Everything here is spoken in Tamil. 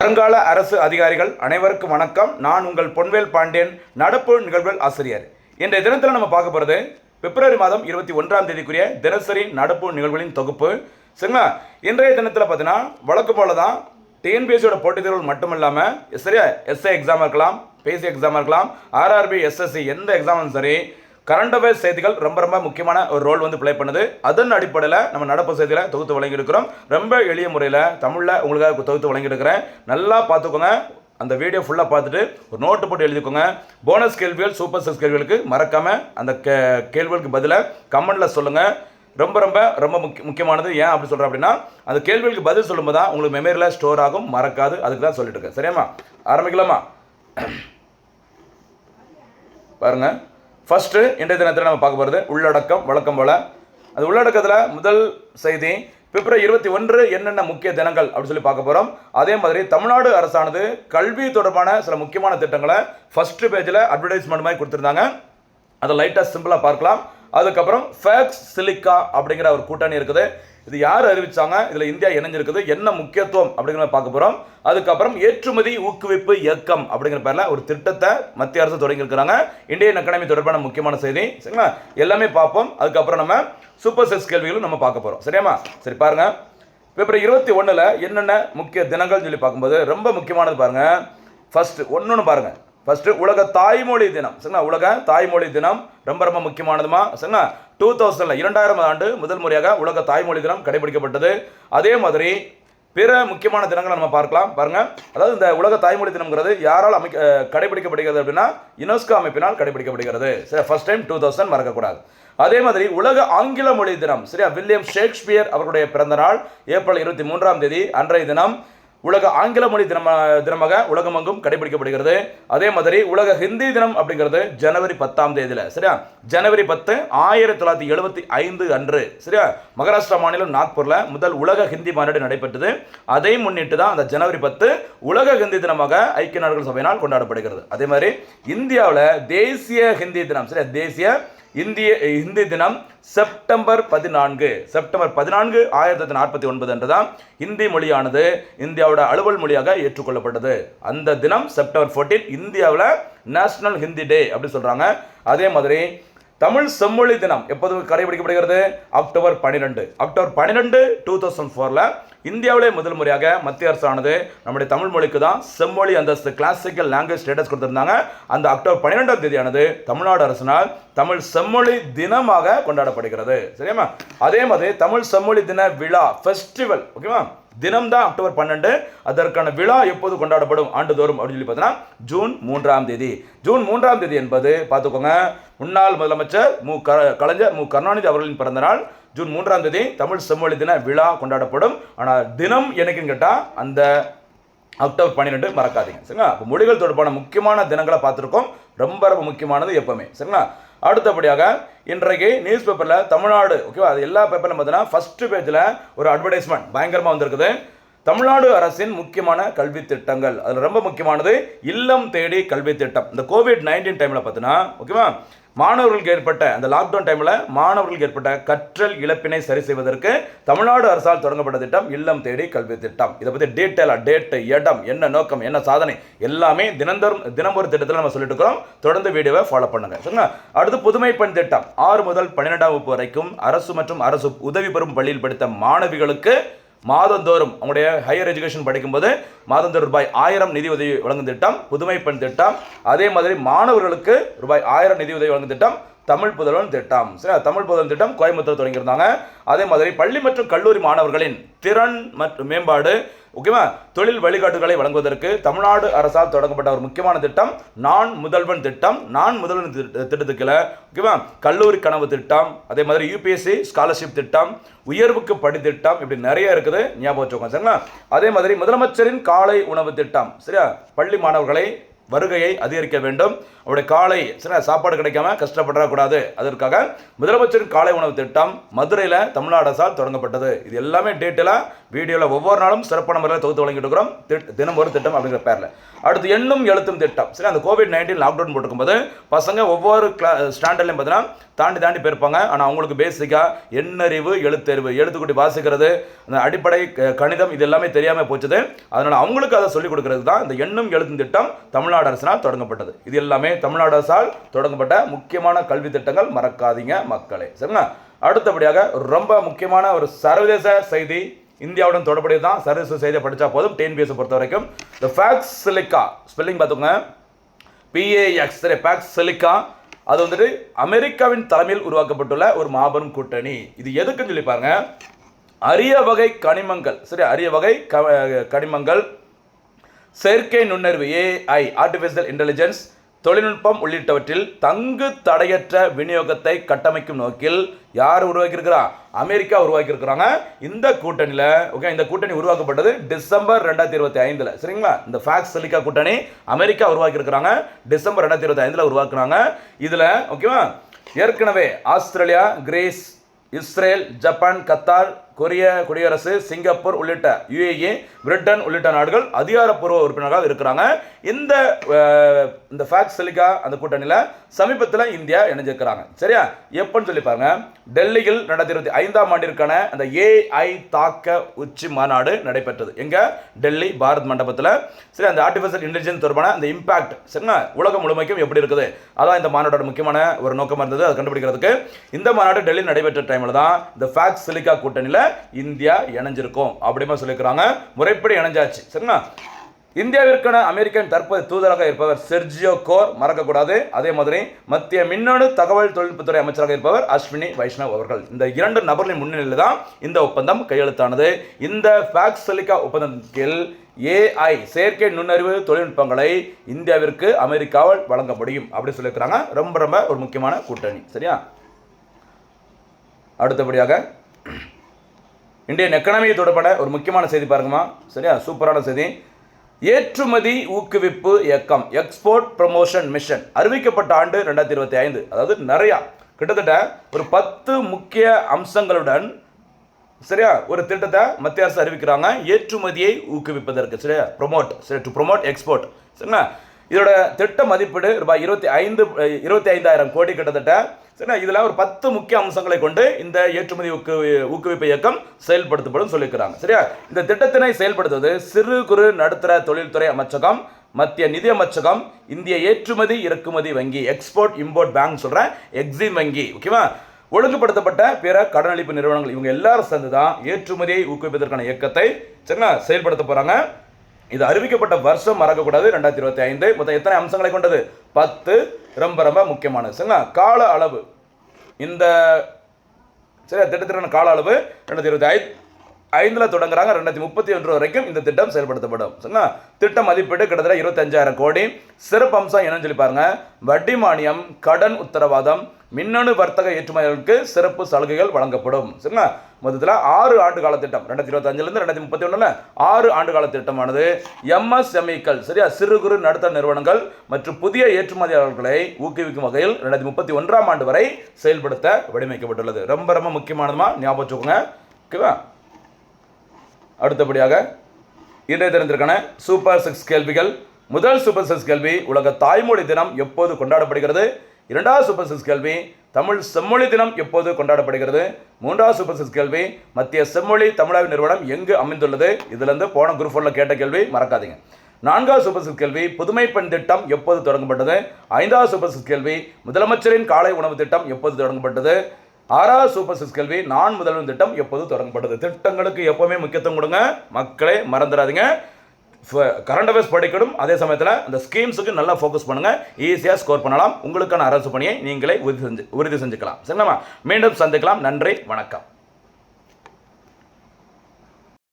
வருங்கால அரசு அதிகாரிகள் அனைவருக்கும் வணக்கம். நான் உங்கள் பொன்வேல் பாண்டியன், நடப்பு நிகழ்வுகள் ஆசிரியர். இன்றைய தினத்தில் நம்ம பார்க்க போகிறது பிப்ரவரி மாதம் 21ஆம் தேதிக்குரிய தினசரி நடப்பு நிகழ்வுகளின் தொகுப்பு. சரிங்களா? இன்றைய தினத்தில் பார்த்தீங்கன்னா வழக்கு போல தான் டிஎன்பிஎஸ்சியோட போட்டித் தேர்வுகள் மட்டும் இல்லாமல் சரியா எஸ்ஐ எக்ஸாம் இருக்கலாம், பிஎஸ்சி எக்ஸாம் இருக்கலாம், ஆர்ஆர்பி, எஸ்எஸ்சி எந்த எக்ஸாமும் சரி கரண்ட் அஃபேர்ஸ் செய்திகள் ரொம்ப முக்கியமான ஒரு ரோல் வந்து ப்ளே பண்ணுது. அதன் அடிப்படையில் நம்ம நடப்பு செய்திகளை தொகுத்து வழங்கியிருக்கிறோம். ரொம்ப எளிய முறையில் தமிழில் உங்களுக்காக தொகுத்து வழங்கியிருக்கிறேன். நல்லா பார்த்துக்கோங்க. அந்த வீடியோ ஃபுல்லாக பார்த்துட்டு ஒரு நோட்டு போட்டு எழுதிக்கோங்க. போனஸ் கேள்விகள், சூப்பர் சிக்ஸ் கேள்விகளுக்கு மறக்காமல் அந்த கேள்விகளுக்கு பதிலாக கமெண்டில் சொல்லுங்கள். ரொம்ப முக்கியமானது. ஏன் அப்படி சொல்கிறேன் அப்படின்னா, அந்த கேள்விகளுக்கு பதில் சொல்லும்போது தான் உங்களுக்கு மெமரியில் ஸ்டோர் ஆகும், மறக்காது. அதுக்கு தான் சொல்லிட்டு இருக்கேன். சரியாம்மா? ஆரம்பிக்கலாமா? பாருங்கள், ஃபஸ்ட்டு இன்றைய தினத்தில் நம்ம பார்க்க போகிறது உள்ளடக்கம். வழக்கம் போல் அது உள்ளடக்கத்தில் முதல் செய்தி பிப்ரவரி 21 என்னென்ன முக்கிய தினங்கள் அப்படின்னு சொல்லி பார்க்க போகிறோம். அதே மாதிரி தமிழ்நாடு அரசானது கல்வி தொடர்பான சில முக்கியமான திட்டங்களை ஃபஸ்ட்டு பேஜில் அட்வர்டைஸ்மெண்ட் மாதிரி கொடுத்துருந்தாங்க. அதை லைட்டாக சிம்பிளாக பார்க்கலாம். அதுக்கப்புறம் ஃபேக்ஸ் சிலிக்கா அப்படிங்கிற ஒரு கூட்டணி இருக்குது. இது யார் அறிவிச்சாங்க, இதில் இந்தியா இணைஞ்சிருக்குது, என்ன முக்கியத்துவம் அப்படிங்கிற பார்க்க போகிறோம். அதுக்கப்புறம் ஏற்றுமதி ஊக்குவிப்பு இயக்கம் அப்படிங்கிற பேரில் ஒரு திட்டத்தை மத்திய அரசு தொடங்கியிருக்கிறாங்க. இந்தியன் அகாடமி தொடர்பான முக்கியமான செய்தி. சரிங்களா? எல்லாமே பார்ப்போம். அதுக்கப்புறம் நம்ம சூப்பர் சிக்ஸ் கேள்விகளும் நம்ம பார்க்க போகிறோம். சரியாமா? சரி, பாருங்க, பிப்ரவரி 21 என்னென்ன முக்கிய தினங்கள் சொல்லி பார்க்கும்போது ரொம்ப முக்கியமானது பாருங்கள். ஃபர்ஸ்ட் ஒன்று பாருங்கள். ஃபர்ஸ்ட் உலக தாய்மொழி தினம். சரிங்களா? உலக தாய்மொழி தினம் ரொம்ப முக்கியமானதுமா. சரிங்களா? 2000 ஆண்டு முதல் முறையாக உலக தாய்மொழி தினம் கடைபிடிக்கப்பட்டது. அதே மாதிரி பிற முக்கியமான தினங்களை நம்ம பார்க்கலாம். பாருங்க, அதாவது இந்த உலக தாய்மொழி தினம்ங்கிறது யாரால் கடைபிடிக்கப்படுகிறது அப்படின்னா யுனெஸ்கோ அமைப்பினால் கடைபிடிக்கப்படுகிறது. சரி, ஃபர்ஸ்ட் டைம் 2000 மறக்கக்கூடாது. அதே மாதிரி உலக ஆங்கில மொழி தினம். சரியா? வில்லியம் ஷேக்ஸ்பியர் அவர்களுடைய பிறந்த நாள் ஏப்ரல் 23ஆம் தேதி. அன்றைய தினம் உலக ஆங்கில மொழி தினமாக உலகமெங்கும் கடைபிடிக்கப்படுகிறது. அதே மாதிரி உலக ஹிந்தி தினம் அப்படிங்கிறது ஜனவரி 10ஆம் தேதியில். சரியா? ஜனவரி 10 1975 அன்று. சரியா? மகாராஷ்டிரா மாநிலம் நாக்பூரில் முதல் உலக ஹிந்தி மாநாடு நடைபெற்றது. அதை முன்னிட்டு தான் அந்த ஜனவரி 10 உலக ஹிந்தி தினமாக ஐக்கிய நாடுகள் சபையினால் கொண்டாடப்படுகிறது. அதே மாதிரி இந்தியாவில் தேசிய ஹிந்தி தினம். சரியா? தேசிய ஹிந்தி தினம் செப்டம்பர் 14 1949 அன்று தான் ஹிந்தி மொழியானது இந்தியாவோட அலுவல் மொழியாக ஏற்றுக்கொள்ளப்பட்டது. அந்த தினம் செப்டம்பர் 14 இந்தியாவில் நேஷனல் ஹிந்தி டே அப்படி சொல்றாங்க. அதே மாதிரி தமிழ் செம்மொழி தினம் எப்போது கடைபிடிக்கப்படுகிறது? அக்டோபர் 12 2004 இந்தியாவிலே முதல் முறையாக மத்திய அரசானது நம்முடைய தமிழ் மொழிக்கு தான் செம்மொழி அந்தஸ்து, கிளாசிக்கல் லாங்குவேஜ் ஸ்டேட்டஸ் கொடுத்திருந்தாங்க. அந்த அக்டோபர் 12ஆம் தேதியானது தமிழ்நாடு அரசினால் தமிழ் செம்மொழி தினமாக கொண்டாடப்படுகிறது. சரியாமா? அதே மாதிரி தமிழ் செம்மொழி தின விழா ஃபெஸ்டிவல், ஓகேவா, தினம் தான் அக்டோபர் 12. அதற்கான விழா எப்போது கொண்டாடப்படும் ஆண்டுதோறும் அப்படின்னு சொல்லி பார்த்தீங்கன்னா ஜூன் 3ஆம் தேதி. ஜூன் 3ஆம் தேதி என்பது பார்த்துக்கோங்க, முன்னாள் முதலமைச்சர் கலைஞர் மு கருணாநிதி அவர்களின் பிறந்த நாள். ஜூன் 3ஆம் தேதி தமிழ் செம்மொழி தின விழா கொண்டாடப்படும். ஆனால் தினம் என்னைக்குன்னு கேட்டால் அந்த அக்டோபர் 12 மறக்காதீங்க. சரிங்களா? அப்போ மொழிகள் தொடர்பான முக்கியமான தினங்களை பார்த்துருக்கோம். ரொம்ப முக்கியமானது எப்பவுமே. சரிங்களா? அடுத்தபடியாக இன்றைக்கு நியூஸ் பேப்பரில் தமிழ்நாடு, ஓகேவா, அது எல்லா பேப்பர்லையும் பார்த்தீங்கன்னா ஃபர்ஸ்ட் பேஜில் ஒரு அட்வர்டைஸ்மெண்ட் பயங்கரமாக வந்திருக்குது. தமிழ்நாடு அரசின் முக்கியமான கல்வி திட்டங்கள். அதில் ரொம்ப முக்கியமானது இல்லம் தேடி கல்வி திட்டம். இந்த கோவிட்-19 டைமில் பார்த்தீங்கன்னா, ஓகேவா, மாணவர்களுக்கு ஏற்பட்ட அந்த லாக்டவுன் டைமில் மாணவர்களுக்கு ஏற்பட்ட கற்றல் இழப்பினை சரி செய்வதற்கு தமிழ்நாடு அரசால் தொடங்கப்பட்ட திட்டம் இல்லம் தேடி கல்வி திட்டம். இதை பற்றி டீட்டெயிலாக டேட்டு, இடம், என்ன நோக்கம், என்ன சாதனை எல்லாமே தினம் ஒரு திட்டத்தில் நம்ம சொல்லிட்டு இருக்கிறோம். தொடர்ந்து வீடியோவை ஃபாலோ பண்ணுங்க. சரிங்களா? அடுத்து புதுமை பெண் திட்டம். 6 முதல் 12ஆம் வகுப்பு வரைக்கும் அரசு மற்றும் அரசு உதவி பெறும் பள்ளியில் படித்த மாணவிகளுக்கு மாதந்தோறும் அவங்களுடைய ஹையர் எஜுகேஷன் படிக்கும்போது மாதந்தோறும் ரூபாய் 1000 நிதி உதவி வழங்கும் திட்டம் புதுமை பெண் திட்டம். அதே மாதிரி மாணவர்களுக்கு ரூபாய் 1000 நிதி உதவி வழங்கும் திட்டம் தமிழ் புதல்வன் திட்டம். சரி, தமிழ் புதல்வன் திட்டம் கோயம்புத்தூர் தொடங்கியிருந்தாங்க. அதே மாதிரி பள்ளி மற்றும் கல்லூரி மாணவர்களின் திறன் மற்றும் மேம்பாடு, ஓகேவா, தொழில் வழிகாட்டுகளை வழங்குவதற்கு தமிழ்நாடு அரசால் தொடங்கப்பட்ட ஒரு முக்கியமான திட்டம் நான் முதல்வன் திட்டம். நான் முதல்வன் திட்டத்துக்குள்ள, ஓகேவா, கல்லூரி கனவு திட்டம், அதே மாதிரி யூபிஎஸ்சி ஸ்காலர்ஷிப் திட்டம், உயர்வுக்கு படி திட்டம், இப்படி நிறைய இருக்குது, ஞாபகம் வச்சுக்கோங்க. சரிங்களா? அதே மாதிரி முதலமைச்சரின் காலை உணவு திட்டம். சரியா? பள்ளி மாணவர்களை வருகையை அதிகரிக்க வேண்டும். அவருடைய காலை சாப்பாடு கிடைக்காம கஷ்டப்படக்கூடாது. அதற்காக முதலமைச்சரின் காலை உணவு திட்டம் மதுரையில் தமிழ்நாடு அரசால் தொடங்கப்பட்டது. இது எல்லாமே டீட்டெயிலாக வீடியோவில் ஒவ்வொரு நாளும் சிறப்பான முறையில் தொகுத்து வழங்கிட்டு இருக்கிறோம். தினம் ஒரு திட்டம் அப்படிங்கிற பேரில். அடுத்து எண்ணும் எழுத்தும் திட்டம். சரி, அந்த கோவிட்-19 லாக்டவுன் போட்டுக்கும்போது பசங்க ஒவ்வொரு ஸ்டாண்டர்ட்லையும் பார்த்தீங்கன்னா தாண்டி போயிருப்பாங்க. ஆனால் அவங்களுக்கு பேசிக்காக எண்ணறிவு, எழுத்தறிவு, எழுத்துக்கூட்டி வாசிக்கிறது, அந்த அடிப்படை கணிதம் இது எல்லாமே தெரியாமல் போச்சுது. அதனால் அவங்களுக்கு அதை சொல்லிக் கொடுக்கறது தான் இந்த எண்ணும் எழுத்தும் திட்டம் தமிழ்நாடு அரசால் தொடங்கப்பட்டது. இது எல்லாமே தமிழ்நாடு அரசால் தொடங்கப்பட்ட முக்கியமான கல்வி திட்டங்கள், மறக்காதீங்க மக்களே. சரிங்களா? அடுத்தபடியாக ரொம்ப முக்கியமான ஒரு சர்வதேச செய்தி, இந்தியாவுடன் தொடர்புடையது தான். சர்வதேச செய்தியை படித்தா போதும். டிஎன்பிஎஸ்ஸை பொறுத்த வரைக்கும் இந்த ஃபேக்ஸ் சிலிக்கா ஸ்பெல்லிங் பார்த்துக்கோங்க, PAX ஃபேக்ஸ் சிலிக்கா. அது வந்துட்டு அமெரிக்காவின் தலைமையில் உருவாக்கப்பட்டுள்ள ஒரு மாபெரும் கூட்டணி. இது எதுக்குன்னு சொல்லி பாருங்க. அரிய வகை கனிமங்கள், சரி, அரிய வகை கனிமங்கள், செயற்கை நுண்ணறிவு AI ஆர்டிஃபிஷியல் இன்டெலிஜென்ஸ் தொழில்நுட்பம் உள்ளிட்டவற்றில் தங்கு தடையற்ற விநியோகத்தை கட்டமைக்கும் நோக்கில் யார் உருவாக்கியிருக்கிறா? அமெரிக்கா உருவாக்கியிருக்கிறாங்க இந்த கூட்டணியில். ஓகே, இந்த கூட்டணி உருவாக்கப்பட்டது டிசம்பர் 2025. சரிங்களா? இந்த ஃபேக்ஸ் சிலிக்கா கூட்டணி அமெரிக்கா உருவாக்கியிருக்கிறாங்க. டிசம்பர் 2025 உருவாக்குனாங்க. இதில் ஓகேவா, ஏற்கனவே Australia, Greece, Israel, Japan, Qatar, கொரிய குடியரசு, சிங்கப்பூர் உள்ளிட்ட UAE, பிரிட்டன் உள்ளிட்ட நாடுகள் அதிகாரப்பூர்வ உறுப்பினர்களாக இருக்கிறாங்க. இந்த ஃபேக்ஸ் சிலிக்கா அந்த கூட்டணியில் சமீபத்தில் இந்தியா இணைஞ்சிருக்கிறாங்க. சரியா? எப்போன்னு சொல்லி பாருங்க. டெல்லியில் 2025 ஆண்டிற்கான அந்த AI தாக்க உச்சி மாநாடு நடைபெற்றது. எங்க? டெல்லி பாரத் மண்டபத்தில். சரி, அந்த ஆர்டிஃபிஷியல் இன்டெலிஜென்ஸ் தொடர்பான அந்த இம்பாக்ட் சரிங்களா உலகம் முழுமைக்கும் எப்படி இருக்குது, அதான் இந்த மாநாட்டோட முக்கியமான ஒரு நோக்கமாக இருந்தது. அதை கண்டுபிடிக்கிறதுக்கு இந்த மாநாடு டெல்லி நடைபெற்ற டைமில் தான் இந்த ஃபேக்ஸ் சிலிக்கா கூட்டணியில் இந்தியா இணைஞ்சிருக்கும் அப்படிமா சொல்லிக்கிறாங்க. முறைப்படி இணைஞ்சாச்சு. சரிங்களா? இந்தியாவிற்கான அமெரிக்கன் தற்போது தூதராக இருப்பவர் செர்ஜியோ கோர், மறக்கக்கூடாது. அதே மாதிரி மத்திய மின்னணு தகவல் தொழில்நுட்பத்துறை அமைச்சராக இருப்பவர் அஸ்வினி வைஷ்ணவ் அவர்கள். இந்த 2 நபர்களின் முன்னிலையில் தான் இந்த ஒப்பந்தம் கையெழுத்தானது. இந்த ஃபேக்ஸ் சிலிக்கா ஒப்பந்தத்தில் AI செயற்கை நுண்ணறிவு தொழில்நுட்பங்களை இந்தியாவிற்கு அமெரிக்காவால் வழங்க முடியும் அப்படி சொல்லியிருக்கிறாங்க. ரொம்ப ஒரு முக்கியமான கூட்டணி. சரியா? அடுத்தபடியாக இந்தியன் எக்கனாமி தொடர்பான ஒரு முக்கியமான செய்தி பாருங்கம்மா. சரியா? சூப்பரான செய்தி. ஏற்றுமதி ஊக்குவிப்பு இயக்கம், எக்ஸ்போர்ட் ப்ரமோஷன் மிஷன் அறிவிக்கப்பட்ட ஆண்டு 2025. அதாவது நிறையா கிட்டத்தட்ட ஒரு 10 முக்கிய அம்சங்களுடன் சரியா ஒரு திட்டத்தை மத்திய அரசு அறிவிக்கிறாங்க. ஏற்றுமதியை ஊக்குவிப்பதற்கு. சரியா? To promote export. சரிங்களா? இதோட திட்ட மதிப்பீடு ரூபாய் 25,000 கோடி கிட்டத்தட்ட. சரிங்களா? இதில் ஒரு 10 முக்கிய அம்சங்களை கொண்டு இந்த ஏற்றுமதி ஊக்குவிப்பு இயக்கம் செயல்படுத்தப்படும் சொல்லியிருக்கிறாங்க. சரியா? இந்த திட்டத்தினை செயல்படுத்துவது சிறு குறு நடுத்தர தொழில்துறை அமைச்சகம், மத்திய நிதி அமைச்சகம், இந்திய ஏற்றுமதி இறக்குமதி வங்கி, எக்ஸ்போர்ட் இம்போர்ட் பேங்க் சொல்கிறேன், எக்ஸிம் வங்கி, ஓகேவா, ஒழுங்குபடுத்தப்பட்ட பிற கடனளிப்பு நிறுவனங்கள், இவங்க எல்லாரும் சேர்ந்து தான் ஏற்றுமதியை ஊக்குவிப்பதற்கான இயக்கத்தை சரிங்களா செயல்படுத்த போகிறாங்க. இது அறிவிக்கப்பட்ட வருஷம் மறக்கக்கூடாது, 2025. மொத்தம் எத்தனை அம்சங்களை கொண்டது? 10. ரொம்ப முக்கியமானது. சரிங்களா? கால அளவு, இந்த சரி திட்டத்திற்கான கால அளவு 2025 தொடங்குறாங்க. 2031 வரைக்கும் இந்த திட்டம் செயல்படுத்தப்படும். சரிங்களா? திட்ட மதிப்பீடு கிட்டத்தட்ட 25,000 கோடி. சிறப்பு அம்சம் என்னன்னு சொல்லி பாருங்க. வட்டி மானியம், கடன் உத்தரவாதம், மின்னணு வர்த்தக ஏற்றுமதிகளுக்கு சிறப்பு சலுகைகள் வழங்கப்படும். சரிங்களா? மொத்தத்தில் 6 ஆண்டு கால திட்டம் 2025 2031 6 ஆண்டு கால திட்டமானது MSMEக்கள் சரியா சிறு குறு நடுத்தர நிறுவனங்கள் மற்றும் புதிய ஏற்றுமதியாளர்களை ஊக்குவிக்கும் வகையில் 2031 ஆண்டு வரை செயல்படுத்த வடிவமைக்கப்பட்டுள்ளது. ரொம்ப முக்கியமானதுமா ஞாபகம் வச்சுக்கோங்க. ஓகேவா? அடுத்தபடியாக இன்றைய தினத்திற்கான சூப்பர் 6 கேள்விகள். முதல் சூப்பர் 6 கேள்வி, உலக தாய்மொழி தினம் எப்போது கொண்டாடப்படுகிறது? இரண்டாவது சூப்பர் 6 கேள்வி, தமிழ் செம்மொழி தினம் எப்போது கொண்டாடப்படுகிறது? மூன்றாவது சூப்பர் 6 கேள்வி, மத்திய செம்மொழி தமிழாய்வு நிறுவனம் எங்கு அமைந்துள்ளது? இதிலிருந்து போன குரூப் 4ல கேட்ட கேள்வி மறக்காதீங்க. நான்காவது சூப்பர் 6 கேள்வி, புதுமை பெண் திட்டம் எப்போது தொடங்கப்பட்டது? ஐந்தாவது சூப்பர் 6 கேள்வி, முதலமைச்சரின் காலை உணவு திட்டம் எப்போது தொடங்கப்பட்டது? ஆறாவது சூப்பர் 6 கேள்வி, நான் முதல்வன் திட்டம் எப்போது தொடங்கப்பட்டது? திட்டங்களுக்கு எப்பவுமே முக்கியத்துவம் கொடுங்க மக்களே, மறந்துடாதீங்க. கரண்ட் அஃபேர்ஸ் படிக்கணும், அதே சமயத்தில் அந்த ஸ்கீம்ஸுக்கு நல்லா ஃபோக்கஸ் பண்ணுங்கள், ஈஸியாக ஸ்கோர் பண்ணலாம். உங்களுக்கான அரசு பணியை நீங்களே உறுதி செஞ்சுக்கலாம். சரிங்களா? மீண்டும் சந்திக்கலாம். நன்றி, வணக்கம்.